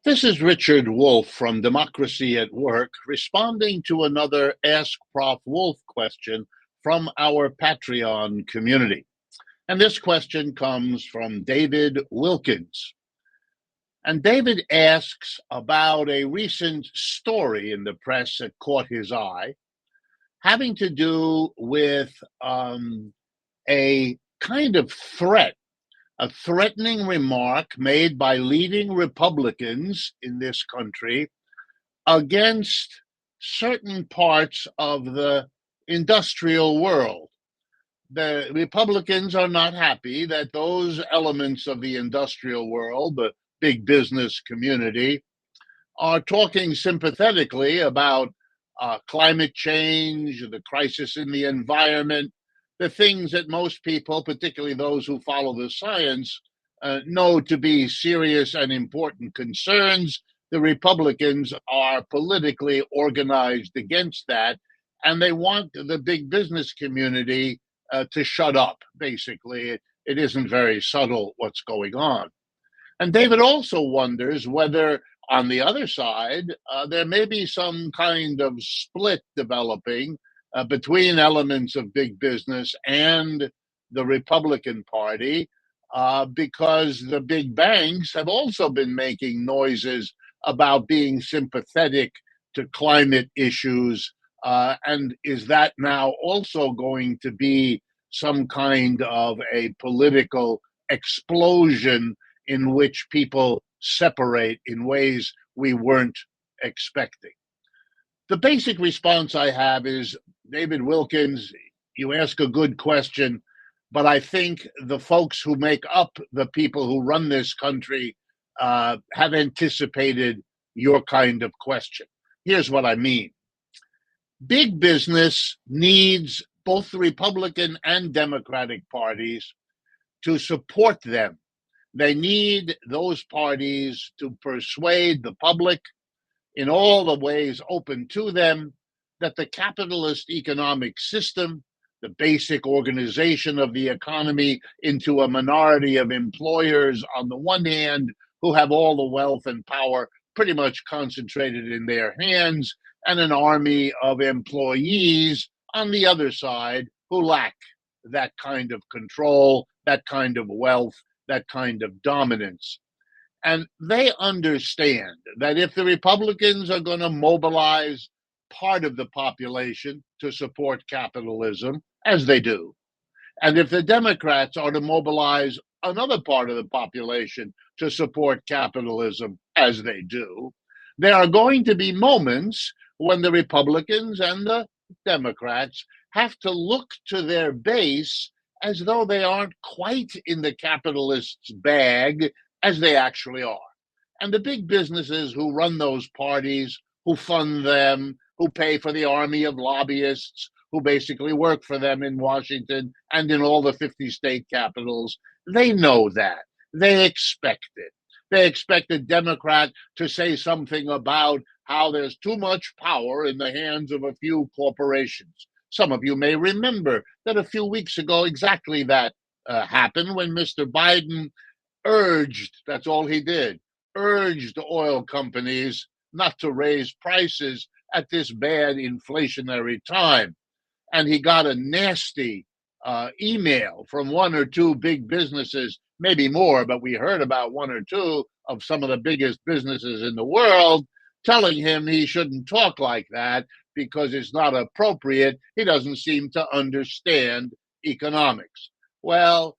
This is Richard Wolff from Democracy at Work, responding to another Ask Prof. Wolff question from our Patreon community. And this question comes from David Wilkins. And David asks about a recent story in the press that caught his eye, having to do with a kind of threat, a threatening remark made by leading Republicans in this country against certain parts of the industrial world. The Republicans are not happy that those elements of the industrial world, the big business community, are talking sympathetically about climate change, the crisis in the environment, the things that most people, particularly those who follow the science, know to be serious and important concerns. The Republicans are politically organized against that, and they want the big business community to shut up, basically. It isn't very subtle what's going on. And David also wonders whether, on the other side, there may be some kind of split developing between elements of big business and the Republican Party, because the big banks have also been making noises about being sympathetic to climate issues. And is that now also going to be some kind of a political explosion in which people separate in ways we weren't expecting? The basic response I have is, David Wilkins, you ask a good question, but I think the folks who make up the people who run this country have anticipated your kind of question. Here's what I mean. Big business needs both the Republican and Democratic parties to support them. They need those parties to persuade the public in all the ways open to them that the capitalist economic system, the basic organization of the economy into a minority of employers on the one hand, who have all the wealth and power pretty much concentrated in their hands, and an army of employees on the other side who lack that kind of control, that kind of wealth, that kind of dominance. And they understand that if the Republicans are going to mobilize part of the population to support capitalism, as they do, and if the Democrats are to mobilize another part of the population to support capitalism, as they do, there are going to be moments when the Republicans and the Democrats have to look to their base as though they aren't quite in the capitalists' bag as they actually are. And the big businesses who run those parties, who fund them, who pay for the army of lobbyists, who basically work for them in Washington and in all the 50 state capitals, they know that. They expect it. They expect a Democrat to say something about how there's too much power in the hands of a few corporations. Some of you may remember that a few weeks ago, exactly that happened when Mr. Biden urged, that's all he did, urged oil companies not to raise prices at this bad inflationary time. And he got a nasty email from one or two big businesses, maybe more, but we heard about one or two of some of the biggest businesses in the world, telling him he shouldn't talk like that because it's not appropriate. He doesn't seem to understand economics. Well,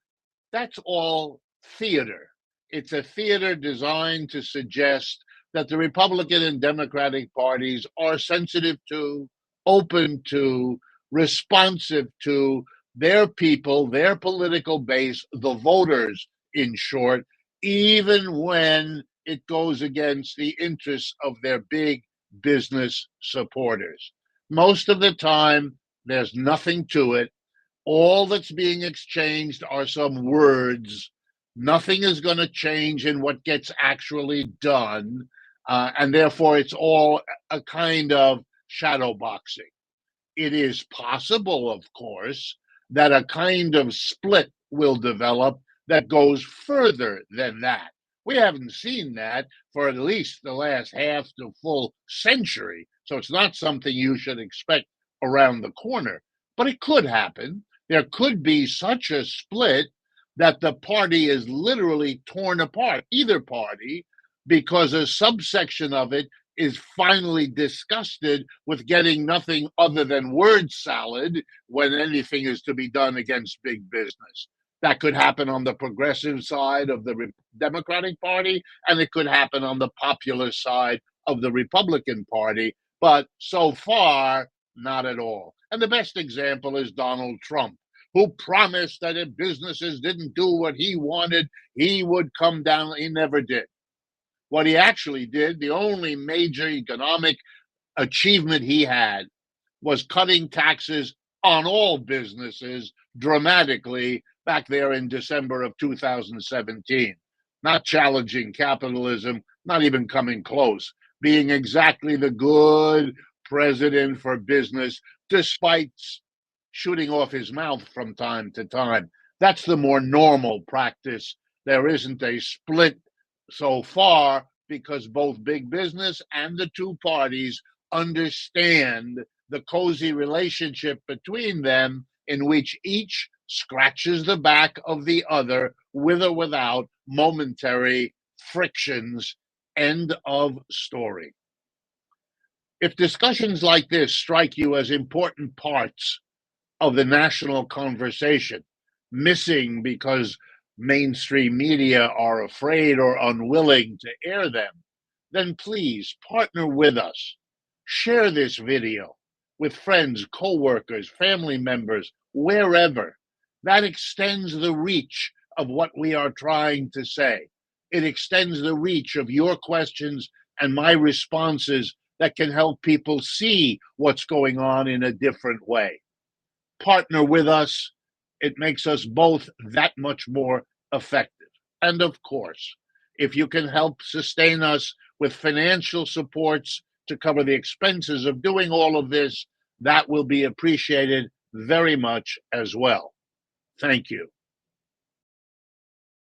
that's all theater. It's a theater designed to suggest that the Republican and Democratic parties are sensitive to, open to, responsive to their people, their political base, the voters, in short, even when it goes against the interests of their big business supporters. Most of the time, there's nothing to it. All that's being exchanged are some words. Nothing is going to change in what gets actually done. And therefore, it's all a kind of shadow boxing. It is possible, of course, that a kind of split will develop that goes further than that. We haven't seen that for at least the last half to full century. So it's not something you should expect around the corner, but it could happen. There could be such a split that the party is literally torn apart, either party, because a subsection of it is finally disgusted with getting nothing other than word salad when anything is to be done against big business. That could happen on the progressive side of the Democratic Party, and it could happen on the popular side of the Republican Party. But so far, not at all. And the best example is Donald Trump, who promised that if businesses didn't do what he wanted, he would come down. He never did. What he actually did, the only major economic achievement he had, was cutting taxes on all businesses dramatically back there in December of 2017. Not challenging capitalism, not even coming close, being exactly the good president for business, despite shooting off his mouth from time to time. That's the more normal practice. There isn't a split so far because both big business and the two parties understand the cozy relationship between them, in which each scratches the back of the other with or without momentary frictions. End of story. If discussions like this strike you as important parts of the national conversation, missing because mainstream media are afraid or unwilling to air them, then please partner with us. Share this video with friends, co-workers, family members, wherever. That extends the reach of what we are trying to say. It extends the reach of your questions and my responses that can help people see what's going on in a different way. Partner with us. It makes us both that much more effective. And of course, if you can help sustain us with financial supports to cover the expenses of doing all of this, that will be appreciated very much as well. Thank you.